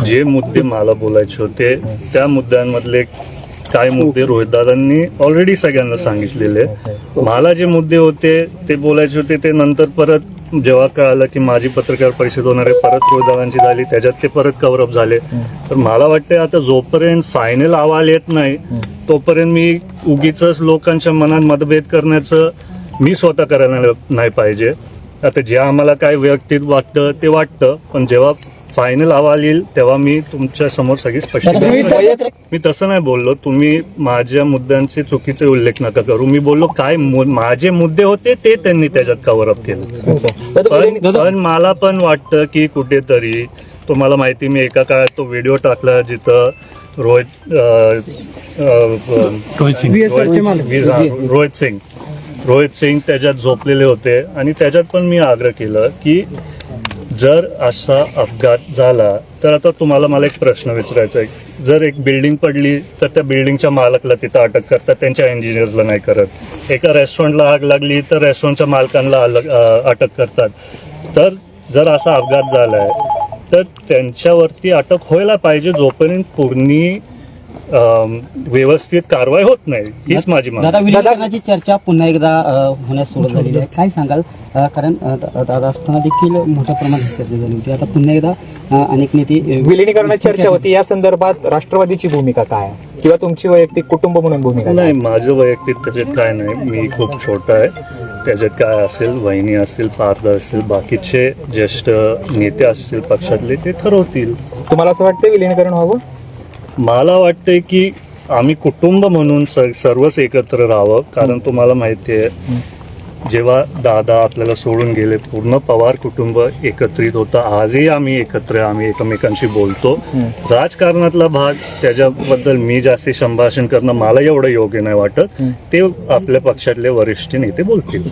जे मुद्दे मला बोलायचे होते त्या मुद्द्यांमधले काय मुद्दे रोहितदादांनी ऑलरेडी सगळ्यांना सांगितलेले. मला जे मुद्दे होते ते बोलायचे होते ते नंतर परत जेव्हा कळालं की माझी पत्रकार परिषद होणार आहे परत रोहितदादांची झाली, त्याच्यात ते परत कव्हरअप झाले. तर मला वाटतं आता जोपर्यंत फायनल अहवाल येत नाही तोपर्यंत मी उगीच लोकांच्या मनात मतभेद करण्याचं मी स्वतः करायला नाही पाहिजे. आता जे आम्हाला काय वैयक्तिक वाटतं ते वाटतं, पण जेव्हा फायनल अहवाल येईल तेव्हा मी तुमच्या समोर सगळी स्पष्ट. मी तसं नाही बोललो, तुम्ही माझ्या मुद्द्यांचे चुकीचे उल्लेख नका करू. मी बोललो काय माझे मुद्दे होते ते त्यांनी त्याच्यात कव्हरअप केलं. पण मला पण वाटतं की कुठेतरी तुम्हाला माहिती, मी एका काळात तो व्हिडिओ टाकला जिथं रोहित सिंग त्याच्यात झोपलेले होते आणि त्याच्यात पण मी आग्रह केलं की जर असा अपघात झाला तर आता तुम्हाला मला एक प्रश्न विचारायचा आहे, जर एक बिल्डिंग पडली तर त्या बिल्डिंगच्या मालकाला तिथं अटक करतात, त्यांच्या इंजिनियर्सला नाही करत. एका रेस्टॉरंटला आग लागली तर रेस्टॉरंटच्या मालकांना अटक करतात. तर जर असा अपघात झाला आहे तर त्यांच्यावरती अटक व्हायला पाहिजे जोपर्यंत पूर्ण व्यवस्थित कारवाई होत नाही. हीच माझी विलीनीकरणाची चर्चा पुन्हा एकदा होण्यास सुरुवात झालेली आहे. काय सांगाल, कारण दादा असताना देखील मोठ्या प्रमाणात चर्चा झाली होती, आता पुन्हा एकदा अनेक नेते विलीनीकरणाची चर्चा होती. या संदर्भात राष्ट्रवादीची भूमिका काय आहे किंवा तुमची वैयक्तिक कुटुंब म्हणून भूमिका? नाही, माझं वैयक्तिक त्याच्यात काय नाही. मी खूप छोटा आहे, त्याच्यात काय असेल, वहिनी असतील, पार्थ असतील, बाकीचे ज्येष्ठ नेते असतील पक्षातले ते ठरवतील. तुम्हाला असं वाटतं विलीनीकरण व्हावं? मला वाटतंय की आम्ही कुटुंब म्हणून सर्वच एकत्र राहावं. कारण तुम्हाला माहिती आहे जेव्हा दादा आपल्याला सोडून गेले पूर्ण पवार कुटुंब एकत्रित होतं. आजही आम्ही एकत्र, आम्ही एकमेकांशी बोलतो. राजकारणातला भाग त्याच्याबद्दल मी जास्ती संभाषण करणं मला एवढं योग्य नाही वाटत. ते आपल्या पक्षातले वरिष्ठ नेते बोलतील.